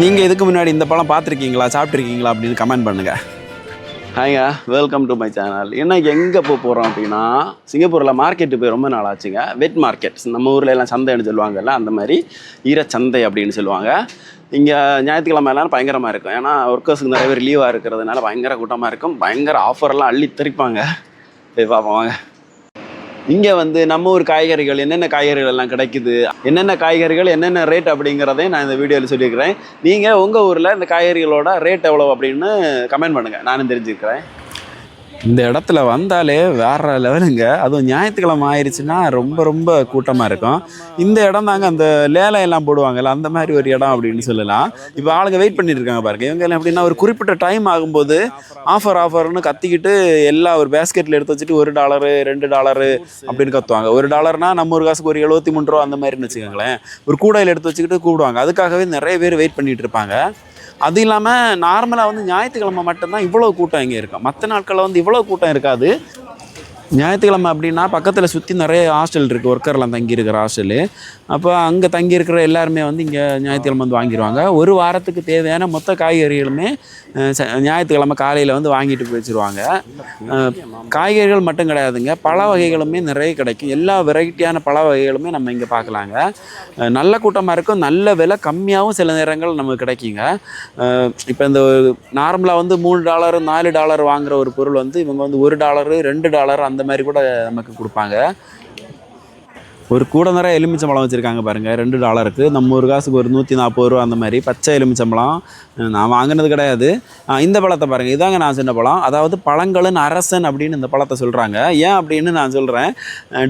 நீங்கள் இதுக்கு முன்னாடி இந்த பழம் பார்த்துருக்கீங்களா, சாப்பிட்ருக்கீங்களா அப்படின்னு கமெண்ட் பண்ணுங்கள். ஹாய்ங்க, வெல்கம் டு மை சேனல். என்ன எங்கே போகிறோம் அப்படின்னா, சிங்கப்பூரில் மார்க்கெட்டு போய் ரொம்ப நாள் ஆச்சுங்க. வெட் மார்க்கெட், நம்ம ஊரில் எல்லாம் சந்தைன்னு சொல்லுவாங்கல்ல, அந்த மாதிரி ஈரச்சந்தை அப்படின்னு சொல்லுவாங்க. இங்கே ஞாயிற்றுக்கிழமை எல்லாம் பயங்கரமாக இருக்கும். ஏன்னா ஒர்க்கர்ஸுக்கு நிறைய பேர் லீவாக இருக்கிறதுனால பயங்கர கூட்டமாக இருக்கும். பயங்கர ஆஃபர்லாம் அள்ளி தெரிப்பாங்க. போய் பார்ப்போம் வாங்க. இங்கே வந்து நம்ம ஊர் காய்கறிகள் என்னென்ன காய்கறிகள் எல்லாம் கிடைக்குது, என்னென்ன காய்கறிகள் என்னென்ன ரேட் அப்படிங்கிறதையும் நான் இந்த வீடியோவில் சொல்லியிருக்கிறேன். நீங்கள் உங்கள் ஊரில் இந்த காய்கறிகளோட ரேட் எவ்வளோ அப்படின்னு கமெண்ட் பண்ணுங்கள், நானும் தெரிஞ்சுக்கிறேன். இந்த இடத்துல வந்தாலே வேறு லெவலுங்க. அதுவும் ஞாயிற்றுக்கிழமை ஆயிடுச்சுன்னா ரொம்ப ரொம்ப கூட்டமாக இருக்கும். இந்த இடம் தாங்க அந்த லேலம் எல்லாம் போடுவாங்கல்ல, அந்த மாதிரி ஒரு இடம் அப்படின்னு சொல்லலாம். இப்போ ஆளுங்க வெயிட் பண்ணிட்டு இருக்காங்க பாருங்க. இவங்க எல்லாம் எப்படின்னா ஒரு குறிப்பிட்ட டைம் ஆகும்போது ஆஃபர்னு கத்திக்கிட்டு எல்லா ஒரு பேஸ்கெட்டில் எடுத்து வச்சுட்டு $1 $2 அப்படின்னு கத்துவாங்க. $1 நம்ம ஒரு காசுக்கு ஒரு 73 ரூபா அந்த மாதிரின்னு வச்சுக்கோங்களேன். ஒரு கூடையில் எடுத்து வச்சுக்கிட்டு கூப்பிடுவாங்க. அதுக்காகவே நிறைய பேர் வெயிட் பண்ணிட்டு இருப்பாங்க. அது இல்லாமல் நார்மலாக வந்து ஞாயிற்றுக்கிழமை மட்டும்தான் இவ்வளோ கூட்டம் இங்கே இருக்கும். மற்ற நாட்களில் வந்து இவ்வளோ கூட்டம் இருக்காது. ஞாயிற்றுக்கிழமை அப்படின்னா பக்கத்தில் சுற்றி நிறைய ஹாஸ்டல் இருக்குது, ஒர்க்கர்லாம் தங்கியிருக்கிற ஹாஸ்டலு. அப்போ அங்கே தங்கியிருக்கிற எல்லாருமே வந்து இங்கே ஞாயிற்றுக்கிழமை வந்து வாங்கிடுவாங்க. ஒரு வாரத்துக்கு தேவையான மொத்த காய்கறிகளுமே ஞாயிற்றுக்கிழமை காலையில் வந்து வாங்கிட்டு போய் வச்சுருவாங்க. காய்கறிகள் மட்டும் கிடையாதுங்க, பழ வகைகளுமே நிறைய கிடைக்கும். எல்லா வெரைட்டியான பழ வகைகளுமே நம்ம இங்கே பார்க்கலாங்க. நல்ல கூட்டமாக இருக்கும், நல்ல விலை கம்மியாகவும் சில நேரங்கள் நமக்கு கிடைக்குங்க. இப்போ இந்த நார்மலாக வந்து $3 $4 வாங்குகிற ஒரு பொருள் வந்து இவங்க வந்து $1 $2 அந்த மாதிரி கூட நமக்கு கொடுப்பாங்க. ஒரு கூட நிறைய எலுமிச்சம்பழம் வச்சுருக்காங்க பாருங்கள், $2க்கு. நம்ம ஒரு காசுக்கு ஒரு 140 ரூபா அந்த மாதிரி. பச்சை எலுமிச்சம்பழம் நான் வாங்கினது கிடையாது. இந்த பழத்தை பாருங்கள், இதாங்க நான் சொன்ன பழம். அதாவது பழங்களின் அரசன் அப்படின்னு இந்த பழத்தை சொல்கிறாங்க. ஏன் அப்படின்னு நான் சொல்கிறேன்.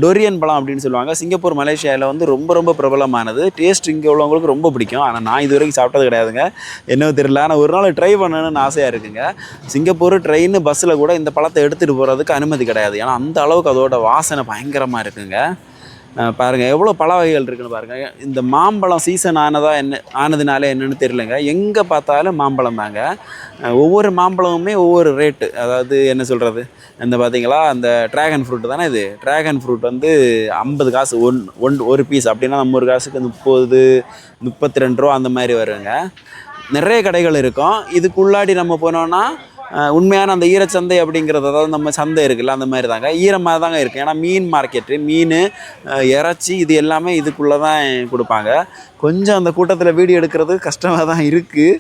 டொரியன் பழம் அப்படின்னு சொல்லுவாங்க. சிங்கப்பூர் மலேசியாவில் வந்து ரொம்ப ரொம்ப பிரபலமானது. டேஸ்ட் இங்கே உள்ளவங்களுக்கு ரொம்ப பிடிக்கும். ஆனால் நான் இது வரைக்கும் சாப்பிட்டது கிடையாதுங்க, என்னவோ தெரியல. ஆனால் ஒரு நாள் ட்ரை பண்ணணும்னு ஆசையாக இருக்குங்க. சிங்கப்பூர் ட்ரெயின் பஸ்ஸில் கூட இந்த பழத்தை எடுத்துகிட்டு போகிறதுக்கு அனுமதி கிடையாது. ஏன்னா அந்த அளவுக்கு அதோட வாசனை பயங்கரமாக இருக்குங்க. பாருங்கள் எவ்வளோ பழ வகைகள் இருக்குன்னு பாருங்கள். இந்த மாம்பழம் சீசன் ஆனதுனால என்னென்னு தெரியலங்க, எங்கே பார்த்தாலும் மாம்பழம் தாங்க. ஒவ்வொரு மாம்பழமுமே ஒவ்வொரு ரேட்டு. அதாவது என்ன சொல்கிறது, இந்த பார்த்தீங்களா அந்த ட்ராகன் ஃப்ரூட் தானே இது. ட்ராகன் ஃப்ரூட் வந்து 50 காசு ஒரு பீஸ். அப்படின்னா நம்ம ஒரு காசுக்கு 30 32 ரூபா அந்த மாதிரி வருங்க. நிறைய கடைகள் இருக்கும். இதுக்குள்ளாடி நம்ம போனோன்னா உண்மையான அந்த ஈரச்சந்தை அப்படிங்கிறது, அதாவது நம்ம சந்தை இருக்குல்ல, அந்த மாதிரி தாங்க ஈரமாக தாங்க இருக்குது. ஏன்னா மீன் மார்க்கெட்டு, மீன் இறைச்சி இது எல்லாமே இதுக்குள்ளே தான் கொடுப்பாங்க. கொஞ்சம் அந்த கூட்டத்தில் வீடியோ எடுக்கிறது கஷ்டமாக தான் இருக்குது.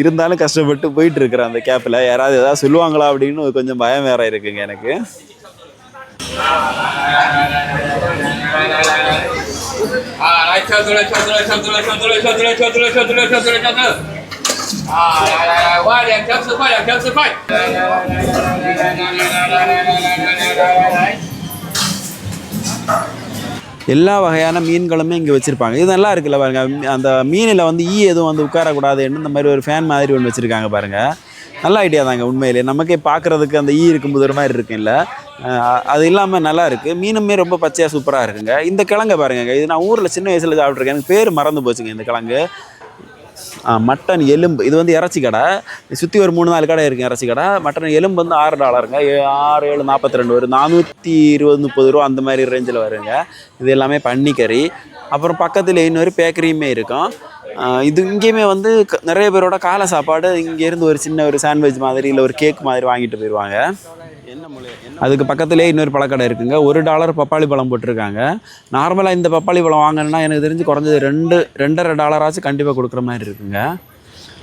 இருந்தாலும் கஷ்டப்பட்டு போயிட்டுருக்குறேன். அந்த கேப்பில் யாராவது எதாவது சொல்லுவாங்களா அப்படின்னு கொஞ்சம் பயம் வேறு இருக்குங்க எனக்கு. எல்லா வகையான மீன்களுமே இங்கே வச்சுருப்பாங்க. இது நல்லா இருக்குல்ல பாருங்கள். அந்த மீனில் வந்து எதுவும் வந்து உட்காரக்கூடாதுன்னு இந்த மாதிரி ஒரு ஃபேன் மாதிரி ஒன்று வச்சுருக்காங்க பாருங்கள். நல்ல ஐடியா தாங்க உண்மையிலே. நமக்கே பார்க்குறதுக்கு அந்த இருக்கும்போது ஒரு மாதிரி இருக்குல்ல, அது இல்லாமல் நல்லா இருக்குது. மீனுமே ரொம்ப பச்சையாக சூப்பராக இருக்குங்க. இந்த கிழங்கு பாருங்க, இது நான் ஊரில் சின்ன வயசில் சாப்பிட்ருக்கேன், எனக்கு பேர் மறந்து போச்சுங்க இந்த கிழங்கு. மட்டன் எலும்பு, இது வந்து இறைச்சி கடை. சுற்றி ஒரு 3-4 கடை இருக்குது இறைச்சி கடை. மட்டன் எலும்பு வந்து $6ங்க. 6 7 42 ஒரு 420 30 ரூபா அந்த மாதிரி ரேஞ்சில் வருங்க. இது எல்லாமே பன்னிக்கறி. அப்புறம் பக்கத்தில் இன்னொரு பேக்கரியுமே இருக்கும். இது இங்கேயுமே வந்து நிறைய பேரோட காலை சாப்பாடு இங்கேருந்து ஒரு சின்ன ஒரு சாண்ட்விச் மாதிரி இல்லை ஒரு கேக் மாதிரி வாங்கிட்டு போயிடுவாங்க. அதுக்கு பக்கத்துலேயே இன்னொரு பழக்கடை இருக்குங்க. $1 பப்பாளி பழம் போட்டிருக்காங்க. நார்மலாக இந்த பப்பாளி பழம் வாங்கினா எனக்கு தெரிஞ்சு குறைஞ்சது $2.5 கண்டிப்பாக கொடுக்குற மாதிரி இருக்குங்க.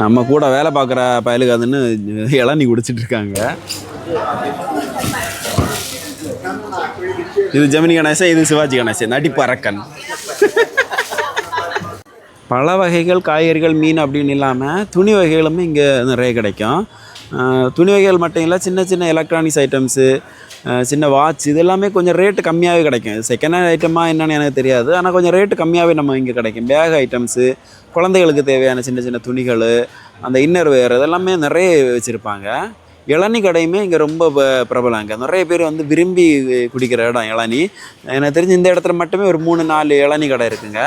நம்ம கூட வேலை பார்க்குற பயலுக்கு அதுன்னு இளநீ குடிச்சிட்டு இருக்காங்க. இது ஜெமினி கணேசன், இது சிவாஜி கணேசன், நடிப்பறக்கன். பழ வகைகள், காய்கறிகள், மீன் அப்படின்னு இல்லாமல் துணி வகைகளுமே இங்கே நிறைய கிடைக்கும். துணி வகைகள் மட்டும் இல்லை, சின்ன சின்ன எலக்ட்ரானிக்ஸ் ஐட்டம்ஸு, சின்ன வாட்ச், இது எல்லாமே கொஞ்சம் ரேட்டு கம்மியாகவே கிடைக்கும். செகண்ட் ஹேண்ட் ஐட்டமாக என்னென்னு எனக்கு தெரியாது, ஆனால் கொஞ்சம் ரேட்டு கம்மியாகவே நம்ம இங்கே கிடைக்கும். பேக் ஐட்டம்ஸு, குழந்தைகளுக்கு தேவையான சின்ன சின்ன துணிகள், அந்த இன்னர் வேர் இதெல்லாமே நிறைய வச்சுருப்பாங்க. இளநீ கடையுமே இங்கே ரொம்ப பிரபலம். இங்கே நிறைய பேர் வந்து விரும்பி குடிக்கிற இடம் இளநீ. எனக்கு தெரிஞ்சு இந்த இடத்துல மட்டுமே ஒரு 3-4 இளநீ கடை இருக்குங்க.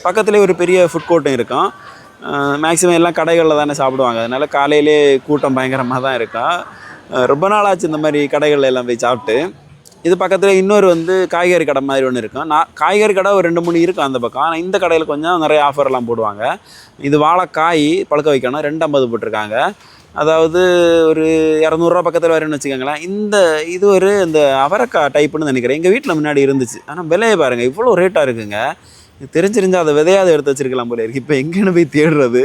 பக்கத்துலேயே ஒரு பெரிய ஃபுட் கோர்ட்டும் இருக்கும். மேக்ஸிமம் எல்லாம் கடைகளில் தானே சாப்பிடுவாங்க, அதனால் காலையிலே கூட்டம் பயங்கரமாக தான் இருக்கும். ரொம்ப நாளாச்சு இந்த மாதிரி கடைகளில் எல்லாம் போய் சாப்பிட்டு. இது பக்கத்தில் இன்னொரு வந்து காய்கறி கடை மாதிரி ஒன்று இருக்கும். காய்கறி கடை ஒரு 2-3 இருக்கும் அந்த பக்கம். ஆனால் இந்த கடையில் கொஞ்சம் நிறைய ஆஃபர்லாம் போடுவாங்க. இது வாழைக்காய் பழுக்க வைக்கணும், 2,50 போட்டிருக்காங்க. அதாவது ஒரு 200 பக்கத்தில் வரும்னு வச்சுக்கோங்களேன். இது இந்த அவரைக்காய் டைப்புன்னு நினைக்கிறேன். எங்கள் வீட்டில் முன்னாடி இருந்துச்சு. ஆனால் விலையை பாருங்கள், இவ்வளோ ரேட்டாக இருக்குங்க. தெரிஞ்சிருந்தால் அதை விதையாவது எடுத்து வச்சிருக்கலாம் போல இருக்குது. இப்போ எங்கேன்னு போய் தேடுறது?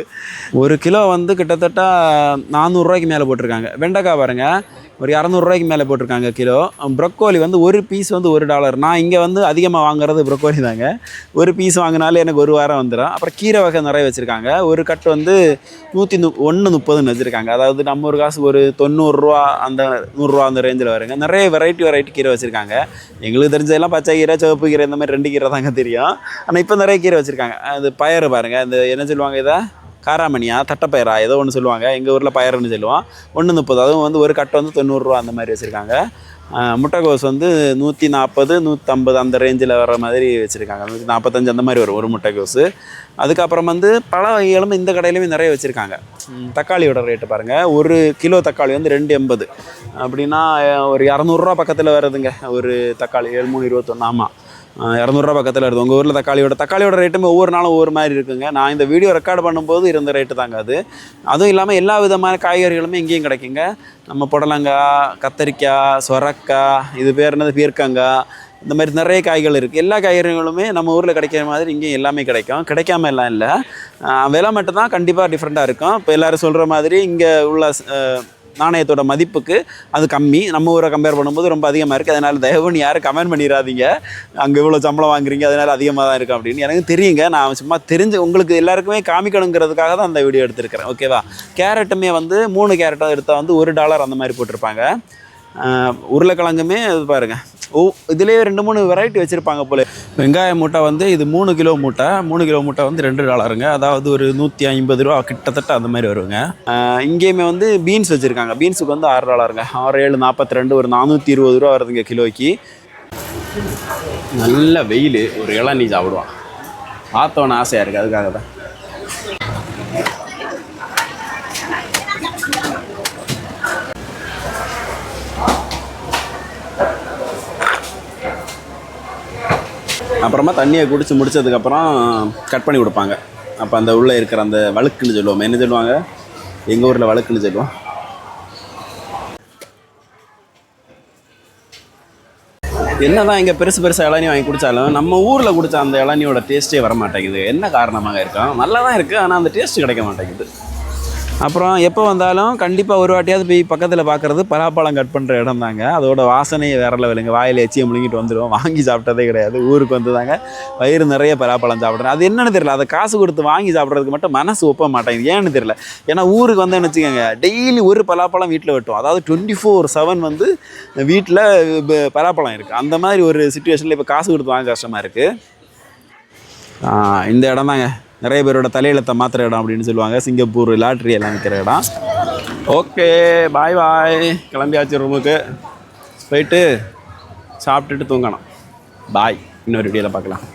ஒரு கிலோ வந்து கிட்டத்தட்ட 400 மேலே போட்டிருக்காங்க. வெண்டைக்காய் பாருங்கள், ஒரு 200 மேலே போட்டிருக்காங்க கிலோ. ப்ரொக்கோலி வந்து ஒரு பீஸ் வந்து $1. நான் இங்கே வந்து அதிகமாக வாங்குறது ப்ரொக்கோலி தாங்க. ஒரு பீஸ் வாங்கினாலே எனக்கு ஒரு வாரம் வந்துடும். அப்புறம் கீரை வகை நிறைய வச்சுருக்காங்க. ஒரு கட்டு வந்து 130ன்னு வச்சுருக்காங்க. அதாவது நம்ம ஒரு காசு ஒரு $90 அந்த $100 அந்த ரேஞ்சில் வருங்க. நிறைய வெரைட்டி கீரை வச்சுருக்காங்க. எங்களுக்கு தெரிஞ்சதெல்லாம் பச்சை கீரை, சிவப்பு கீரை, இந்த மாதிரி 2 கீரை தாங்க தெரியும். ஆனால் இப்போ நிறைய கீரை வச்சுருக்காங்க. அது பயறு பாருங்கள், இந்த என்ன சொல்லுவாங்க, இதை காராமணியா தட்டைப்பயிரா ஏதோ ஒன்று சொல்லுவாங்க, எங்கள் ஊரில் பயறுன்னு சொல்லுவோம். 130, அதுவும் வந்து ஒரு கட்டை வந்து $90 அந்த மாதிரி வச்சுருக்காங்க. முட்டைக்கோஸ் வந்து 140, 150 அந்த ரேஞ்சில் வர மாதிரி வச்சுருக்காங்க. 145 அந்த மாதிரி வரும் ஒரு முட்டைக்கோஸு. அதுக்கப்புறம் வந்து பழ வகைகளும் இந்த கடையிலுமே நிறைய வச்சுருக்காங்க. தக்காளியோட ரேட்டு பாருங்கள், ஒரு கிலோ தக்காளி வந்து 2,80 அப்படின்னா ஒரு $200 பக்கத்தில் வருதுங்க. ஒரு தக்காளி 7,321. ஆமாம், $200 பக்கத்தில் வருது. உங்கள் ஊரில் தக்காளியோட ரேட்டுமே ஒவ்வொரு நாளும் ஒவ்வொரு மாதிரி இருக்குங்க. நான் இந்த வீடியோ ரெக்கார்ட் பண்ணும்போது இருந்த ரேட்டு தாங்க அது. அதுவும் இல்லாமல் எல்லா விதமான காய்கறிகளுமே இங்கேயும் கிடைக்குங்க. நம்ம புடலங்காய், கத்தரிக்காய், சொரக்காய், இது பேர் என்னது பீர்க்கங்காய், இந்த மாதிரி நிறைய காய்கள் இருக்குது. எல்லா காய்கறிகளுமே நம்ம ஊரில் கிடைக்கிற மாதிரி இங்கேயும் எல்லாமே கிடைக்கும். கிடைக்காம எல்லாம் இல்லை, விலை மட்டும்தான் கண்டிப்பாக டிஃப்ரெண்ட்டாக இருக்கும். இப்போ எல்லோரும் சொல்கிற மாதிரி இங்கே உள்ள நாணயத்தோட மதிப்புக்கு அது கம்மி. நம்ம ஊரை கம்பேர் பண்ணும்போது ரொம்ப அதிகமாக இருக்குது. அதனால் தயவுன்னு யாரும் கமெண்ட் பண்ணிடாதீங்க, அங்கே இவ்வளோ சம்பளம் வாங்குறீங்க அதனால் அதிகமாக தான் இருக்கும் அப்படின்னு. எனக்கு தெரியுங்க, நான் சும்மா தெரிஞ்சு உங்களுக்கு எல்லாருக்குமே காமிக்கணுங்கிறதுக்காக தான் அந்த வீடியோ எடுத்துருக்கிறேன். ஓகேவா? கேரட்டுமே வந்து 3 கேரட்டாக எடுத்தால் வந்து $1 அந்த மாதிரி போட்டிருப்பாங்க. உருளைக்கிழங்குமே அது பாருங்கள், இதுலேயே 2-3 வெரைட்டி வச்சுருப்பாங்க போல. வெங்காய மூட்டை வந்து இது 3 கிலோ மூட்டை. 3 கிலோ மூட்டை வந்து $2, அதாவது ஒரு $150 கிட்டத்தட்ட அந்த மாதிரி வருங்க. இங்கேயுமே வந்து பீன்ஸ் வச்சுருக்காங்க. பீன்ஸுக்கு வந்து $6, 6-7-42, ஒரு $420 வருதுங்க கிலோக்கு. நல்ல வெயில், ஒரு இளநீ சாப்பிடுவான் பார்த்தோன்னு ஆசையாக இருக்குது, அதுக்காக தான். அப்புறமா தண்ணியை குடிச்சு முடிச்சதுக்கப்புறம் கட் பண்ணி கொடுப்பாங்க. அப்போ அந்த உள்ளே இருக்கிற அந்த வழுக்குன்னு சொல்லுவோம், என்ன சொல்லுவாங்க எங்கள் ஊரில், வழுக்குன்னு சொல்லுவோம். என்ன தான் இங்கே பெருசாக இளநீ வாங்கி குடித்தாலும் நம்ம ஊரில் குடித்த அந்த இளநியோட டேஸ்ட்டே வர மாட்டேங்குது. என்ன காரணமாக இருக்கும்? நல்லா தான் இருக்குது, ஆனால் அந்த டேஸ்ட்டு கிடைக்க மாட்டேங்குது. அப்புறம் எப்போ வந்தாலும் கண்டிப்பாக ஒரு வாட்டியாவது போய் பக்கத்தில் பார்க்குறது பலாப்பழம் கட் பண்ணுற இடம் தாங்க. அதோட வாசனையை வேற லெவலுங்க. வாயில் எச்சியை முழுங்கிட்டு வந்துடுவோம். வாங்கி சாப்பிட்டதே கிடையாது. ஊருக்கு வந்து தாங்க வயிறு நிறைய பலாப்பழம் சாப்பிட்றேன். அது என்னன்னு தெரியல, அதை காசு கொடுத்து வாங்கி சாப்பிட்றதுக்கு மட்டும் மனசு ஒப்ப மாட்டேங்குது. ஏன்னு தெரியல. ஏன்னா ஊருக்கு வந்தேன்னு வச்சுக்கோங்க, டெய்லி ஒரு பலாப்பழம் வீட்டில் வெட்டும். அதாவது 24/7 வந்து வீட்டில் பலாப்பழம் இருக்குது. அந்த மாதிரி ஒரு சிச்சுவேஷனில் இப்போ காசு கொடுத்து வாங்க கஷ்டமாக இருக்குது. இந்த இடம் தாங்க நிறைய பேரோட தலையெழுத்தை மாத்திர இடம் அப்படின்னு சொல்லுவாங்க. சிங்கப்பூர் லாட்ரி எல்லாம் விற்கிற இடம். ஓகே, பாய். கிளம்பியாச்சு ரூமுக்கு. போயிட்டு சாப்பிட்டுட்டு தூங்கணும். பாய். இன்னொரு வீடியோவில் பார்க்கலாம்.